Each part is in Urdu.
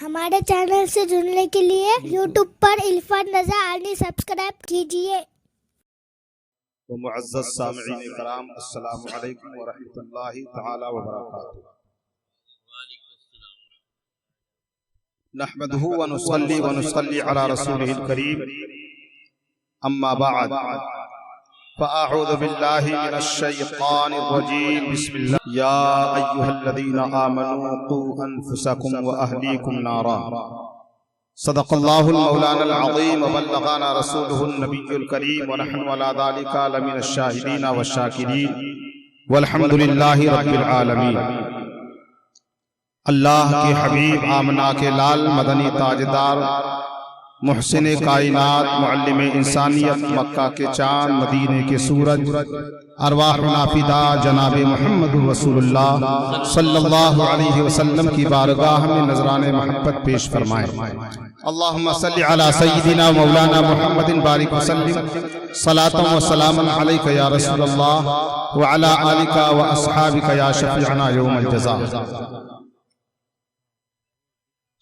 ہمارے چینل سے جڑنے کے لیے یوٹیوب پر عرفان رضا علی سبسکرائب کیجئے۔ معزز سامعین کرام، السلام علیکم ورحمۃ اللہ تعالی وبرکاتہ۔ نحمده ونصلي على رسوله الكريم، اما بعد فاعوذ باللہ من الشیطان الرجیم، بسم اللہ۔ یا ایھا الذین آمنوا قوا انفسکم واہلیکم نارا، صدق اللہ المولانا العظیم وبلغنا رسولہ النبی الکریم، ونحن علی ذلک لمن الشاہدین والشاکرین، والحمد للہ رب العالمین۔ اللہ کے حبیب آمنہ کے لال، مدنی تاجدار، محسن کائنات، معلم انسانیت، مکہ کے چاند، مدینے کے سورج، ارواحنا فدا جناب محمد رسول اللہ صلی اللہ علیہ وسلم کی بارگاہ میں نذران محبت پیش فرمائے۔ اللہم صلی علی سیدنا مولانا محمد بارک وسلم، صلاۃ و سلام علیک یا رسول اللہ، وعلی آلک و اصحابک یا شفیعنا یوم الجزا۔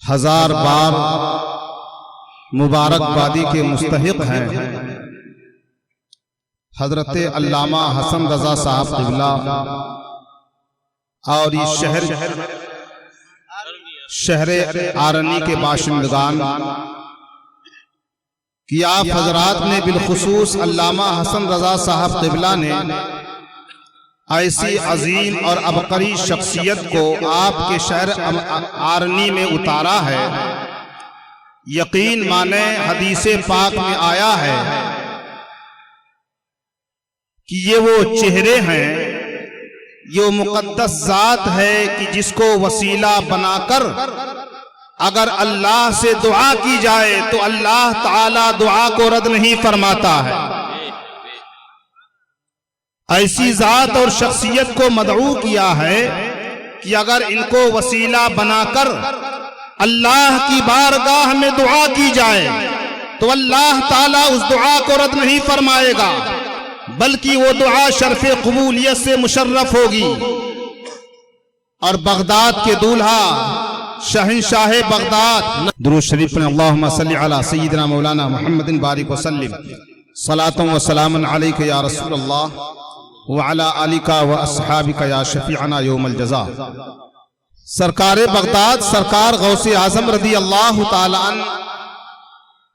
ہزار بار مبارک بادی کے مستحق ہیں حضرت علامہ حسن رضا صاحب قبلہ، اور اس شہر آرنی کے باشندگان کہ آپ حضرات نے بالخصوص علامہ حسن رضا صاحب قبلہ نے ایسی عظیم اور عبقری شخصیت کو آپ کے شہر آرنی میں اتارا ہے۔ یقین مانے حدیث پاک میں آیا ہے کہ یہ وہ چہرے ہیں، یہ مقدس ذات ہے کہ جس کو وسیلہ بنا کر اگر اللہ سے دعا کی جائے تو اللہ تعالی دعا کو رد نہیں فرماتا ہے۔ ایسی ذات اور شخصیت کو مدعو کیا ہے کہ اگر ان کو وسیلہ بنا کر اللہ کی بارگاہ میں دعا کی جائے تو اللہ تعالیٰ اس دعا کو رد نہیں فرمائے گا، بلکہ وہ دعا شرف قبولیت سے مشرف ہوگی۔ اور بغداد کے دولہا، شہنشاہ بغداد، درود شریف پڑھیں، اللہم صلی علی سیدنا مولانا محمد بارک وسلم، صلاۃ و سلام علیک یا رسول اللہ، وعلی آلک و اصحابک یا شفیعنا یوم الجزا۔ سرکار بغداد، سرکار غوث اعظم رضی اللہ تعالیٰ عنہ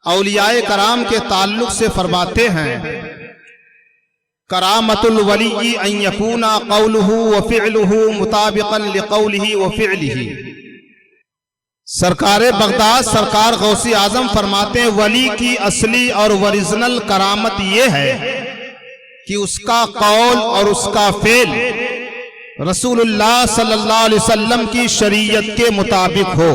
اولیاء کرام کے تعلق سے فرماتے ہیں، کرامت الولی ان یکون قولہ وفعلہ مطابقا لقولہ وفعلہ۔ سرکار بغداد، سرکار غوث اعظم فرماتے ہیں ولی کی اصلی اور اوریجنل کرامت یہ ہے کہ اس کا قول اور اس کا فعل رسول اللہ صلی اللہ علیہ وسلم کی شریعت کے مطابق ہو۔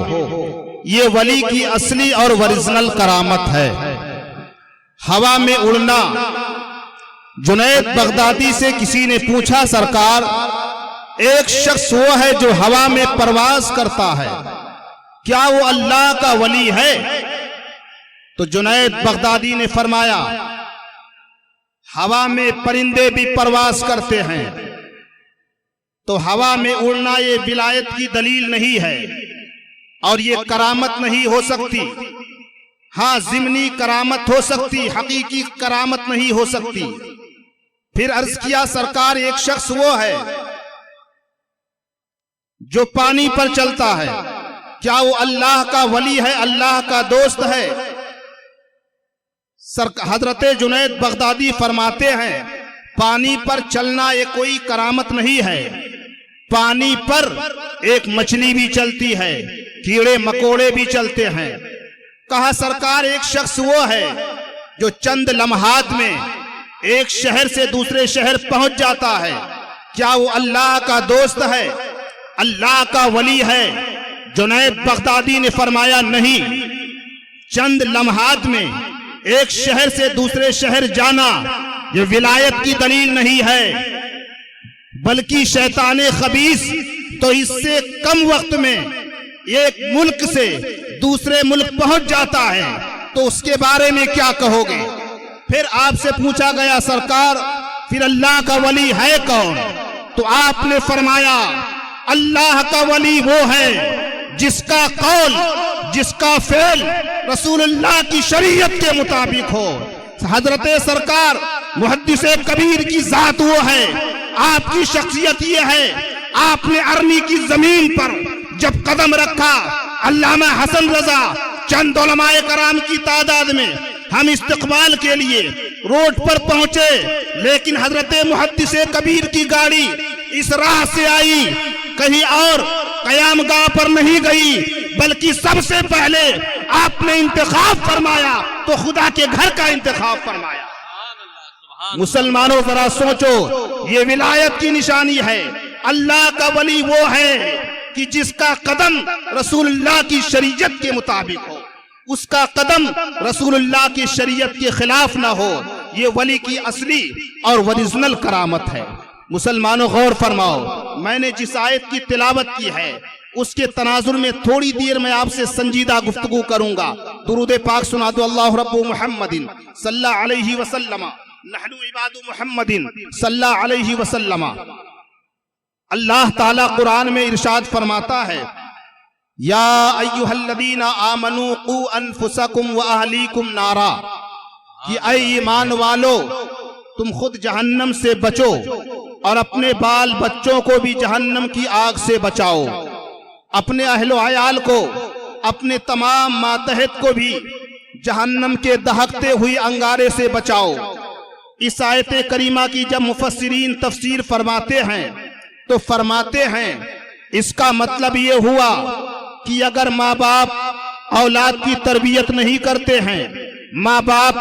یہ ولی کی اصلی اور اوریجنل کرامت ہے۔ ہوا میں اڑنا، جنید بغدادی سے کسی نے پوچھا، سرکار ایک شخص وہ ہے جو ہوا میں پرواز کرتا ہے، کیا وہ اللہ کا ولی ہے؟ تو جنید بغدادی نے فرمایا ہوا میں پرندے بھی پرواز کرتے ہیں، تو ہوا میں اڑنا یہ ولایت کی دلیل نہیں ہے اور یہ کرامت نہیں ہو سکتی۔ ہاں ضمنی کرامت ہو سکتی، حقیقی کرامت نہیں ہو سکتی۔ پھر عرض کیا، سرکار ایک شخص وہ ہے جو پانی پر چلتا ہے، کیا وہ اللہ کا ولی ہے، اللہ کا دوست ہے؟ حضرت جنید بغدادی فرماتے ہیں پانی پر چلنا یہ کوئی کرامت نہیں ہے، پانی پر ایک مچھلی بھی چلتی ہے، کیڑے مکوڑے بھی چلتے ہیں۔ کہا سرکار ایک شخص وہ ہے جو چند لمحات میں ایک شہر سے دوسرے شہر پہنچ جاتا ہے، کیا وہ اللہ کا دوست ہے، اللہ کا ولی ہے؟ جنید بغدادی نے فرمایا نہیں، چند لمحات میں ایک شہر سے دوسرے شہر جانا یہ ولایت کی دلیل نہیں ہے، بلکہ شیطان خبیث تو اس سے کم وقت میں ایک ملک سے دوسرے ملک پہنچ جاتا ہے، تو اس کے بارے میں کیا کہو گے؟ پھر آپ سے پوچھا گیا سرکار پھر اللہ کا ولی ہے کون؟ تو آپ نے فرمایا اللہ کا ولی وہ ہے جس کا قول جس کا فعل رسول اللہ کی شریعت کے مطابق ہو۔ حضرت سرکار محدث کبیر کی ذات وہ ہے، آپ کی شخصیت یہ ہے، آپ نے ارنی کی زمین پر جب قدم رکھا، علامہ حسن رضا چند علماء کرام کی تعداد میں ہم استقبال کے لیے روڈ پر پہنچے، لیکن حضرت محدث کبیر کی گاڑی اس راہ سے آئی، کہیں اور قیام گاہ پر نہیں گئی، بلکہ سب سے پہلے آپ نے انتخاب فرمایا تو خدا کے گھر کا انتخاب فرمایا۔ مسلمانوں ذرا سوچو، یہ ولایت کی نشانی ہے۔ اللہ کا ولی وہ ہے کہ جس کا قدم رسول اللہ کی شریعت کے مطابق ہو، اس کا قدم رسول اللہ کی شریعت کے خلاف نہ ہو۔ یہ ولی کی اصلی اور اوریجنل کرامت ہے۔ مسلمانوں غور فرماؤ، میں نے جس آیت کی تلاوت کی ہے اس کے تناظر میں تھوڑی دیر میں آپ سے سنجیدہ گفتگو کروں گا۔ درود پاک سنا دو۔ اللہ رب محمد صلی اللہ علیہ وسلم، نحن عباد محمد صلی اللہ علیہ وسلم۔ اللہ تعالیٰ قرآن میں ارشاد فرماتا ہے، یا ایھا الذین آمنوا قوا انفسکم واہلیکم نارا، کہ اے ایمان والو تم خود جہنم سے بچو اور اپنے بال بچوں کو بھی جہنم کی آگ سے بچاؤ، اپنے اہل و عیال کو، اپنے تمام ماتحت کو بھی جہنم کے دہکتے ہوئی انگارے سے بچاؤ۔ اس آیت کریمہ کی جب مفسرین تفسیر فرماتے ہیں تو فرماتے ہیں اس کا مطلب یہ ہوا کہ اگر ماں باپ اولاد کی تربیت نہیں کرتے ہیں، ماں باپ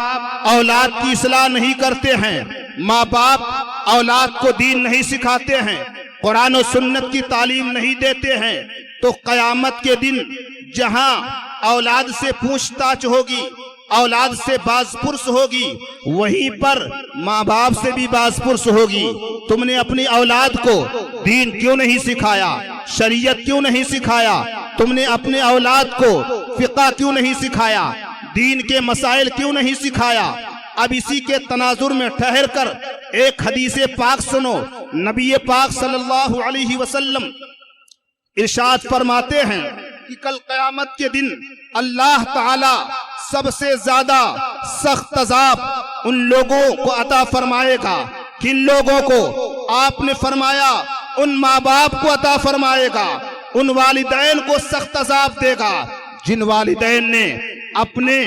اولاد کی اصلاح نہیں کرتے ہیں، ماں باپ اولاد کو دین نہیں سکھاتے ہیں، قرآن و سنت کی تعلیم نہیں دیتے ہیں، تو قیامت کے دن جہاں اولاد سے پوچھ تاچھ ہوگی، اولاد سے باز پرس ہوگی، وہیں پر ماں باپ سے بھی باز پرس ہوگی۔ تم نے اپنی اولاد کو دین کیوں نہیں سکھایا، شریعت کیوں نہیں سکھایا، تم نے اپنے اولاد کو فقہ کیوں نہیں سکھایا، دین کے مسائل کیوں نہیں سکھایا۔ اب اسی کے تناظر میں ٹھہر کر ایک حدیث پاک سنو۔ نبی پاک صلی اللہ علیہ وسلم ارشاد فرماتے ہیں کہ کل قیامت کے دن اللہ تعالی سب سے زیادہ سخت عذاب ان لوگوں کو عطا فرمائے گا۔ کن لوگوں کو؟ آپ نے فرمایا ان ماں باپ کو عطا فرمائے گا، ان والدین کو سخت عذاب دے گا جن والدین نے اپنے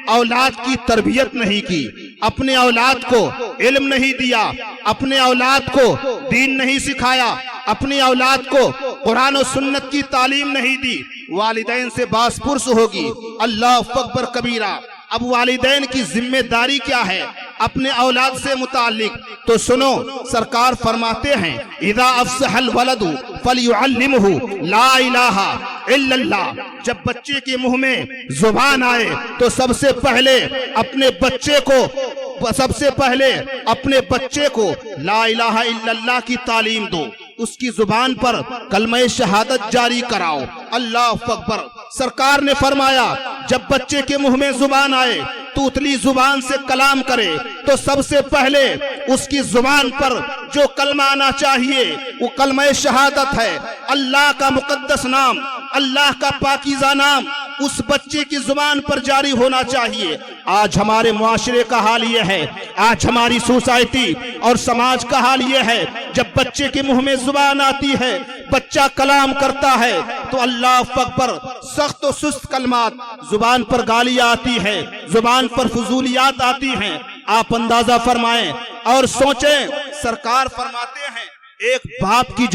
اولاد کی تربیت نہیں کی، اپنے اولاد کو علم نہیں دیا، اپنے اولاد کو دین نہیں سکھایا، اپنی اولاد کو قرآن و سنت کی تعلیم نہیں دی، والدین سے باز پرس ہوگی۔ اللہ اکبر کبیرہ۔ اب والدین کی ذمہ داری کیا ہے اپنے اولاد سے متعلق؟ تو سنو، سرکار فرماتے ہیں اذا افصح الولد فلیعلمہ لا الہ الا اللہ۔ جب بچے کے منہ میں زبان آئے تو سب سے پہلے اپنے بچے کو لا الہ الا اللہ کی تعلیم دو، اس کی زبان پر کلمہ شہادت جاری کراؤ۔ اللہ اکبر۔ سرکار نے فرمایا جب بچے کے منہ میں زبان آئے تو اتلی زبان سے کلام کرے تو سب سے پہلے اس کی زبان پر جو کلمہ آنا چاہیے وہ کلمہ شہادت ہے۔ اللہ کا مقدس نام، اللہ کا پاکیزہ نام اس بچے کی زبان پر جاری ہونا چاہیے۔ آج ہمارے معاشرے کا حال یہ ہے، آج ہماری سوسائٹی اور سماج کا حال یہ ہے، جب بچے کے منہ میں زبان آتی ہے، بچہ کلام کرتا ہے تو اللہ اکبر سخت و سست کلمات، زبان پر گالیاں آتی ہیں، زبان پر فضولیات آتی ہیں۔ آپ اندازہ فرمائیں اور سوچیں، سرکار فرماتے ہیں ایک باپ کی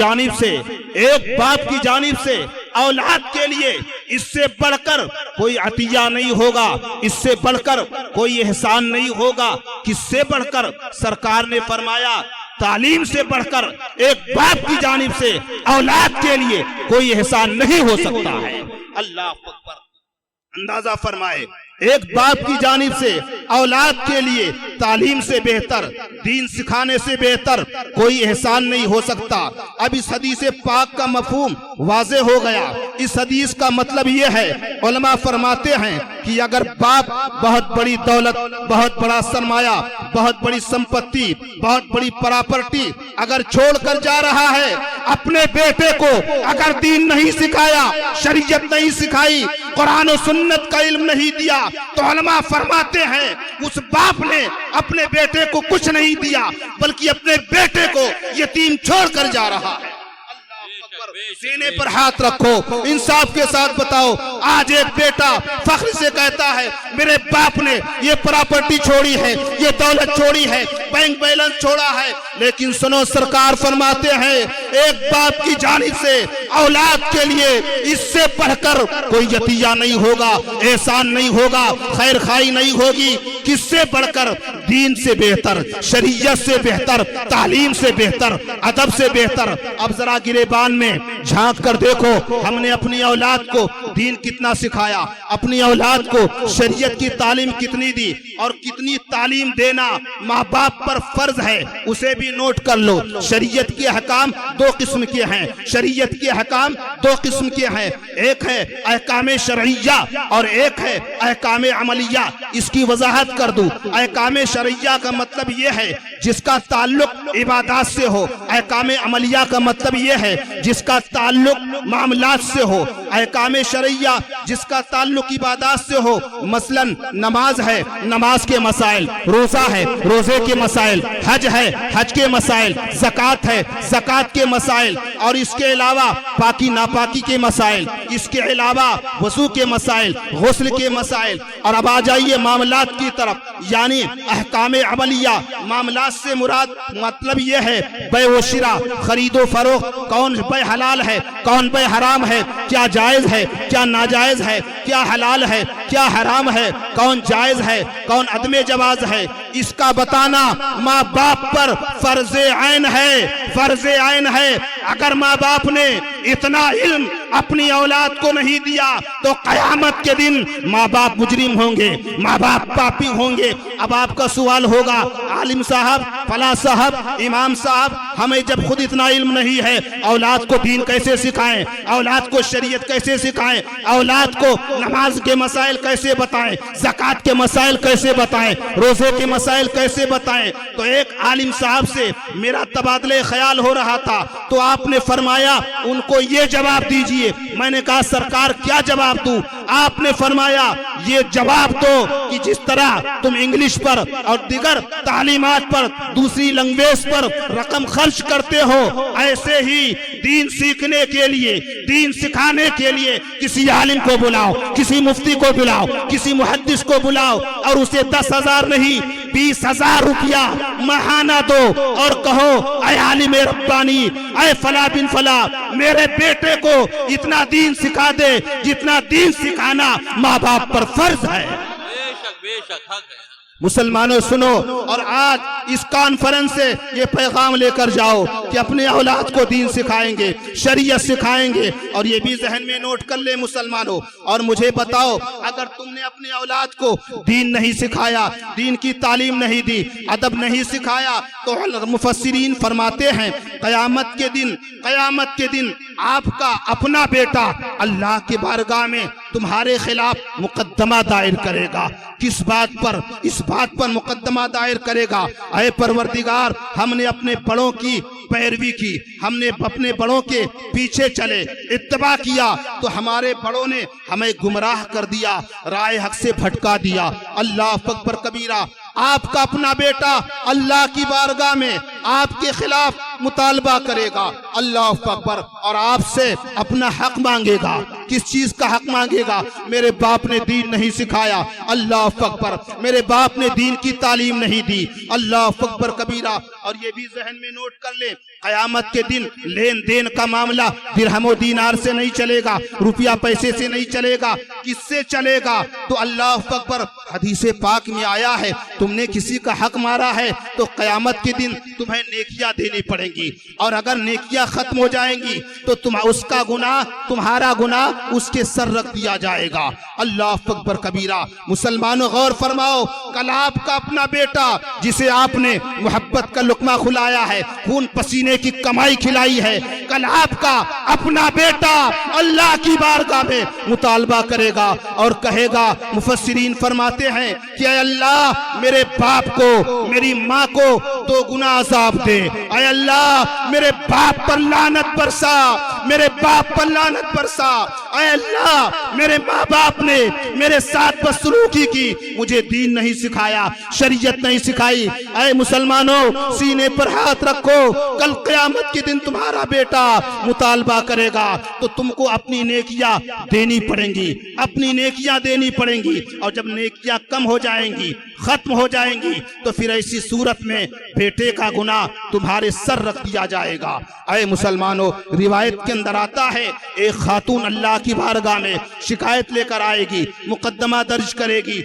جانب سے اولاد کے لیے اس سے بڑھ کر کوئی عطیہ نہیں ہوگا، اس سے بڑھ کر کوئی احسان نہیں ہوگا۔ کس سے بڑھ کر؟ سرکار نے فرمایا تعلیم سے بڑھ کر ایک باپ کی جانب سے اولاد کے لیے کوئی احسان نہیں ہو سکتا ہے۔ اللہ اکبر۔ اندازہ فرمائے ایک باپ کی جانب سے اولاد کے لیے تعلیم سے بہتر، دین سکھانے سے بہتر کوئی احسان نہیں ہو سکتا۔ اب اس حدیث پاک کا مفہوم واضح ہو گیا۔ اس حدیث کا مطلب یہ ہے، علماء فرماتے ہیں کہ اگر باپ بہت بڑی دولت، بہت بڑا سرمایہ، بہت بڑی سمپتی، بہت بڑی پراپرٹی اگر چھوڑ کر جا رہا ہے، اپنے بیٹے کو اگر دین نہیں سکھایا، شریعت نہیں سکھائی، قرآن و سنت کا علم نہیں دیا، تو علماء فرماتے ہیں اس باپ نے اپنے بیٹے کو کچھ نہیں دیا، بلکہ اپنے بیٹے کو یتیم چھوڑ کر جا رہا ہے۔ سینے پر ہاتھ رکھو، انصاف کے ساتھ بتاؤ۔ آج ایک بیٹا فخر سے کہتا ہے میرے باپ نے یہ پراپرٹی چھوڑی ہے، یہ دولت چھوڑی ہے، بینک بیلنس چھوڑا ہے، لیکن سنو سرکار فرماتے ہیں ایک باپ کی جانب سے اولاد کے لیے اس سے بڑھ کر کوئی عطیہ نہیں ہوگا، احسان نہیں ہوگا، خیر خواہی نہیں ہوگی۔ کس سے بڑھ کر؟ دین سے بہتر، شریعت سے بہتر، تعلیم سے بہتر، ادب سے بہتر۔ اب ذرا گریبان میں جھانک کر دیکھو، ہم نے اپنی اولاد کو دین کتنا سکھایا، اپنی اولاد کو شریعت کی تعلیم کتنی دی، اور کتنی تعلیم دینا ماں باپ پر فرض ہے، اسے بھی نوٹ کر لو۔ شریعت کے احکام دو قسم کے ہیں، شریعت کے احکام دو قسم کے ہیں، ایک ہے احکام شرعیہ اور ایک ہے احکام عملیہ۔ اس کی وضاحت کر دوں، احکام شرعیہ کا مطلب یہ ہے جس کا تعلق عبادات سے ہو، احکام عملیہ کا مطلب یہ ہے جس کا تعلق معاملات سے ہو۔ احکام شرعیہ جس کا تعلق عبادات سے ہو، مثلا نماز ہے، نماز کے مسائل، روزہ ہے، روزے کے مسائل، حج ہے، حج کے مسائل، زکوٰۃ ہے، زکوٰۃ کے مسائل، اور اس کے علاوہ پاکی ناپاکی کے مسائل، اس کے علاوہ وضو کے مسائل، غسل کے مسائل۔ اور اب آ جائیے معاملات کی طرف، یعنی احکام عملیہ۔ معاملات سے مراد مطلب یہ ہے بیع و شراء، خرید و فروخت، کون بیع حلال ہے، کون بیع حرام ہے، کیا جائز ہے، کیا ناجائز ہے، کیا حلال ہے، کیا حرام ہے، کون جائز ہے، کون عدم جواز ہے، اس کا بتانا ماں باپ پر فرض عین ہے، فرض عین ہے۔ اگر ماں باپ نے اتنا علم اپنی اولاد کو نہیں دیا تو قیامت کے دن ماں باپ مجرم ہوں گے، ماں باپ پاپی ہوں گے۔ اب آپ کا سوال ہوگا عالم صاحب، فلاں صاحب، امام صاحب، ہمیں جب خود اتنا علم نہیں ہے، اولاد کو دین کیسے سکھائیں، اولاد کو شریعت کیسے سکھائیں، اولاد کو نماز کے مسائل کیسے بتائیں، زکوٰۃ کے مسائل کیسے بتائیں، روزے کے مسائل کیسے بتائیں؟ تو ایک عالم صاحب سے میرا تبادلہ خیال ہو رہا تھا، تو آپ نے فرمایا ان کو یہ جواب دیجئے۔ میں نے کہا سرکار کیا جواب دوں؟ آپ نے فرمایا یہ جواب دو کہ جس طرح تم انگلش پر اور دیگر تعلیمات پر، دوسری لنگویج پر رقم خرچ کرتے ہو، ایسے ہی دین سیکھنے کے لیے، دین سکھانے کے لیے کسی عالم کو بلاؤ، کسی مفتی کو بلاؤ، کسی محدث کو بلاؤ، اور اسے 10,000 نہیں 20,000 روپیہ ماہانہ دو، اور کہو اے عالم ربانی، اے فلاں بن فلاں، میرے بیٹے کو اتنا دین سکھا دے جتنا دین سکھانا ماں باپ پر فرض ہے۔ بے شک حق ہے۔ مسلمانوں سنو، اور آج اس کانفرنس سے یہ پیغام لے کر جاؤ کہ اپنے اولاد کو دین سکھائیں گے، شریعت سکھائیں گے، اور یہ بھی ذہن میں نوٹ کر لے مسلمانوں۔ اور مجھے بتاؤ اگر تم نے اپنے اولاد کو دین نہیں سکھایا، دین کی تعلیم نہیں دی، ادب نہیں سکھایا، تو مفسرین فرماتے ہیں قیامت کے دن آپ کا اپنا بیٹا اللہ کی بارگاہ میں تمہارے خلاف مقدمہ دائر کرے گا۔ کس بات پر؟ اس بات پر مقدمہ دائر کرے گا، اے پروردگار ہم نے اپنے بڑوں کی پیروی کی، ہم نے اپنے بڑوں کے پیچھے چلے، اتباع کیا، تو ہمارے بڑوں نے ہمیں گمراہ کر دیا، رائے حق سے بھٹکا دیا۔ اللہ اکبر کبیرہ۔ آپ کا اپنا بیٹا اللہ کی بارگاہ میں آپ کے خلاف مطالبہ کرے گا، اللہ اکبر، اور آپ سے اپنا حق مانگے گا۔ کس چیز کا حق مانگے گا؟ میرے باپ نے دین نہیں سکھایا، اللہ اکبر، میرے باپ نے دین کی تعلیم نہیں دی، اللہ اکبر کبیرہ۔ اور یہ بھی ذہن میں نوٹ کر لیں قیامت کے دن لین دین کا معاملہ درہم و دینار سے نہیں چلے گا، روپیہ پیسے سے نہیں چلے گا، کس سے چلے گا؟ تو اللہ اکبر حدیث پاک میں آیا ہے تم نے کسی کا حق مارا ہے تو قیامت کے دن تمہیں نیکیاں دینی پڑیں گی، اور اگر نیکیاں ختم ہو جائیں گی تو اس کا گناہ تمہارا گناہ اس کے سر رکھ دیا جائے گا۔ اللہ اکبر کبیرہ۔ مسلمانوں غور فرماؤ، کل آپ کا اپنا بیٹا جسے آپ نے محبت کا لقمہ کھلایا ہے، خون پسینے کی کمائی کھلائی ہے، کل آپ کا اپنا بیٹا اللہ کی بارگاہ میں مطالبہ کرے گا اور کہے گا، مفسرین فرماتے ہیں کہ اے اللہ میرے باپ کو میری ماں کو دو گنا عذاب دے، اے اللہ میرے باپ پر لعنت برسا، میرے باپ پر لعنت برسا، اے اللہ میرے ماں باپ نے میرے ساتھ بدسلوکی کی، مجھے دین نہیں سکھایا، شریعت نہیں سکھائی۔ اے مسلمانوں سینے پر ہاتھ رکھو، کل قیامت کے دن تمہارا بیٹا مطالبہ کرے گا تو تم کو اپنی نیکیاں دینی پڑیں گی، اپنی نیکیاں دینی پڑیں گی، اور جب نیکیاں کم ہو جائیں گی، ختم ہو جائیں گی، تو پھر ایسی صورت میں بیٹے کا گناہ تمہارے سر رکھ دیا جائے گا۔ اے مسلمانوں روایت کے اندر آتا ہے ایک خاتون اللہ کی بارگاہ میں شکایت لے کر آئے گی، مقدمہ درج کرے گی،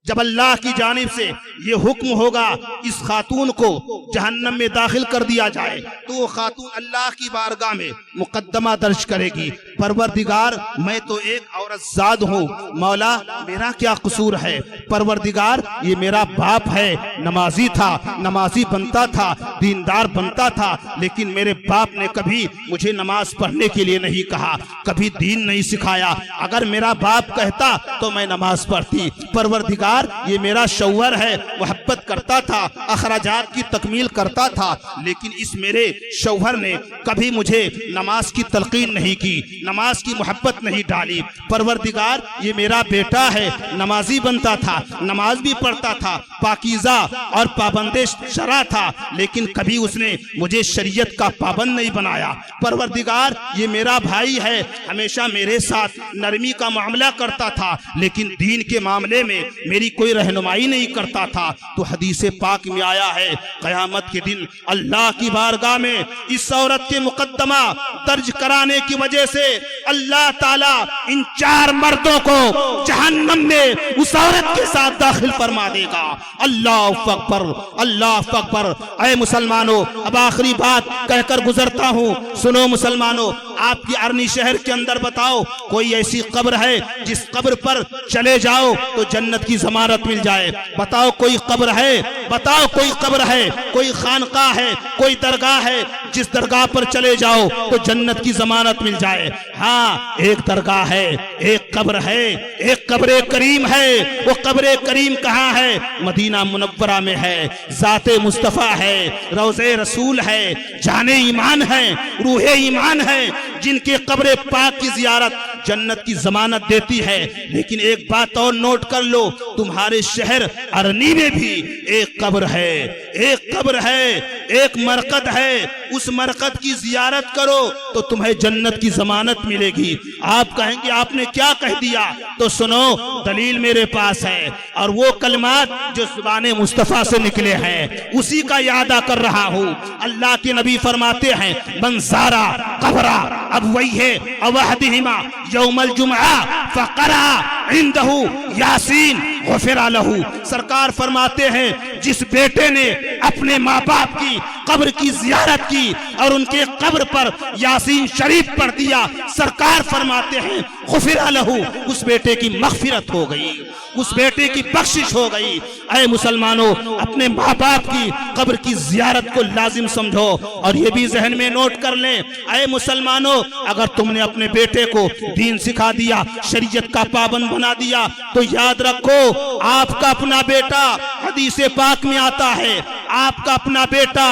جب اللہ کی جانب سے یہ حکم ہوگا اس خاتون کو جہنم میں داخل کر دیا جائے تو وہ خاتون اللہ کی بارگاہ میں مقدمہ درج کرے گی، پروردگار میں تو ایک عورت زاد ہوں، مولا میرا کیا قصور ہے، پروردگار یہ میرا باپ ہے، نمازی تھا، نمازی بنتا تھا، دیندار بنتا تھا، لیکن میرے باپ نے کبھی مجھے نماز پڑھنے کے لیے نہیں کہا، کبھی دین نہیں سکھایا، اگر میرا باپ کہتا تو میں نماز پڑھتی، پروردگار یہ میرا شوہر ہے، محبت کرتا تھا، اخراجات کی تکمیل کرتا تھا، لیکن اس میرے شوہر نے کبھی مجھے نماز کی تلقین نہیں کی، نماز کی محبت نہیں ڈالی، پروردگار یہ میرا بیٹا ہے، نمازی بنتا تھا، نماز بھی پڑھتا تھا، پاکیزہ اور پابند شرع تھا، لیکن کبھی اس نے مجھے شریعت کا پابند نہیں بنایا، پروردگار یہ میرا بھائی ہے، ہمیشہ میرے ساتھ نرمی کا معاملہ کرتا تھا، لیکن دین کے معاملے میں میری کوئی رہنمائی نہیں کرتا تھا۔ تو حدیث پاک میں آیا ہے قیامت کے دن اللہ کی بارگاہ میں اس عورت کے مقدمہ درج کرانے کی وجہ سے اللہ تعالیٰ ان چار مردوں کو جہنم میں اس عورت کے ساتھ داخل فرما دے گا۔ اللہ اکبر، اللہ اکبر۔ اے مسلمانوں اب آخری بات کہہ کر گزرتا ہوں، سنو مسلمانوں، آپ کی ارنی شہر کے اندر بتاؤ کوئی ایسی قبر ہے جس قبر پر چلے جاؤ تو جنت کی ضمانت مل جائے؟ بتاؤ کوئی قبر ہے، بتاؤ کوئی قبر ہے، کوئی خانقاہ ہے، کوئی درگاہ ہے جس درگاہ پر چلے جاؤ تو جنت کی ضمانت مل جائے؟ ہاں ایک درگاہ ہے، ایک قبر ہے، ایک قبر کریم ہے۔ وہ قبر کریم کہاں ہے؟ مدینہ منورہ میں ہے، ذات مصطفیٰ ہے، روضہ رسول ہے، جان ایمان ہے، روح ایمان ہے، جن کے قبر پاک کی زیارت جنت کی ضمانت دیتی ہے۔ لیکن ایک بات اور نوٹ کر لو، تمہارے شہر ارنی میں بھی ایک قبر ہے، ایک قبر ہے، ایک مرقد ہے، اس مرقد کی زیارت کرو تو تمہیں جنت کی ضمانت ملے گی۔ آپ کہیں گے آپ نے کیا کہہ دیا؟ تو سنو دلیل میرے پاس ہے، اور وہ کلمات جو زبان مصطفیٰ سے نکلے ہیں اسی کا یادہ کر رہا ہوں۔ اللہ کے نبی فرماتے ہیں من زارا قبرا ابویہ او احدہما یوم الجمعہ فقرأ عندہ یاسین غفر لہ۔ سرکار فرماتے ہیں جس بیٹے نے اپنے ماں باپ کی قبر کی زیارت کی اور ان کے قبر پر یاسین شریف پڑھ دیا، سرکار فرماتے ہیں غفر لہ، اس بیٹے کی مغفرت ہو گئی، اس بیٹے کی بخشش ہو گئی۔ اے مسلمانوں اپنے ماں باپ کی قبر کی زیارت کو لازم سمجھو، اور یہ بھی ذہن میں نوٹ کر لیں اے مسلمانوں اگر تم نے اپنے بیٹے کو دین سکھا دیا، شریعت کا پابند بنا دیا، تو یاد رکھو آپ کا اپنا بیٹا، حدیث پاک میں آتا ہے آپ کا اپنا بیٹا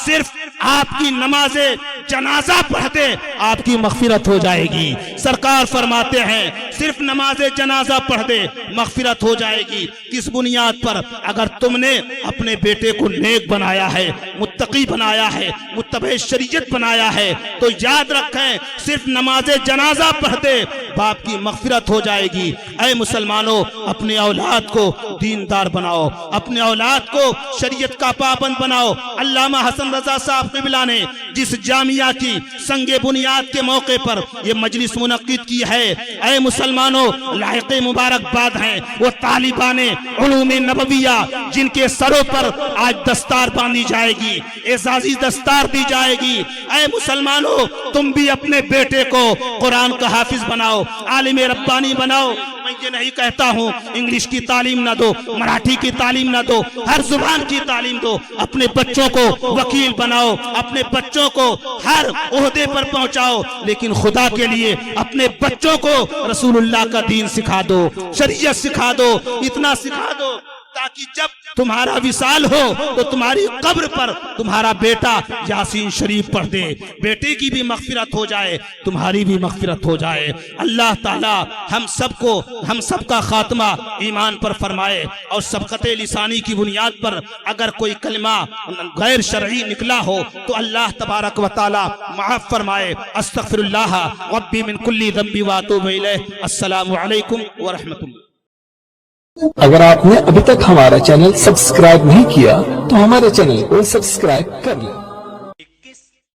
صرف آپ کی نماز جنازہ پڑھ دے آپ کی مغفرت ہو جائے گی۔ سرکار فرماتے ہیں صرف نماز جنازہ پڑھ دے مغفرت ہو جائے گی۔ کس بنیاد پر؟ اگر تم نے اپنے بیٹے کو نیک بنایا ہے، متقی بنایا ہے، متبع شریعت بنایا ہے، تو یاد رکھیں صرف نماز جنازہ پڑھ دے باپ کی مغفرت ہو جائے گی۔ اے مسلمانوں، اپنے اولاد کو دیندار بناؤ، اپنے اولاد کو شریعت کا پابند بناؤ۔ علامہ حسن رضا صاحب قبلہ نے جس جامعہ کی سنگ بنیاد کے موقع پر یہ مجلس منعقد کی ہے، اے مسلمانوں، لائق مبارکباد ہیں وہ طالبان علوم نبویہ جن کے سروں پر آج دستار باندھی جائے گی، اعزازی دستار دی جائے گی۔ اے مسلمانوں، تم بھی اپنے بیٹے کو قرآن کا حافظ بناؤ، عالم ربانی بناؤ۔ میں یہ نہیں کہتا ہوں انگلش کی تعلیم نہ دو، مراٹھی کی تعلیم نہ دو، ہر زبان کی تعلیم دو۔ اپنے بچوں کو وکیل بناؤ، اپنے بچوں کو ہر عہدے پر پہنچاؤ، لیکن خدا کے لیے اپنے بچوں کو رسول اللہ کا دین سکھا دو، شریعت سکھا دو، اتنا سکھا دو تاکہ جب تمہارا وصال ہو تو تمہاری قبر پر تمہارا بیٹا یاسین شریف پڑھ دے، بیٹے کی بھی مغفرت ہو جائے، تمہاری بھی مغفرت ہو جائے۔ اللہ تعالی ہم سب کا خاتمہ ایمان پر فرمائے، اور سبقت لسانی کی بنیاد پر اگر کوئی کلمہ غیر شرعی نکلا ہو تو اللہ تبارک و تعالی معاف فرمائے۔ استغفر اللہ ربی من کل ذنب واتوب الیہ۔ السلام علیکم ورحمۃ اللہ۔ اگر آپ نے ابھی تک ہمارا چینل سبسکرائب نہیں کیا تو ہمارے چینل کو سبسکرائب کر لیں۔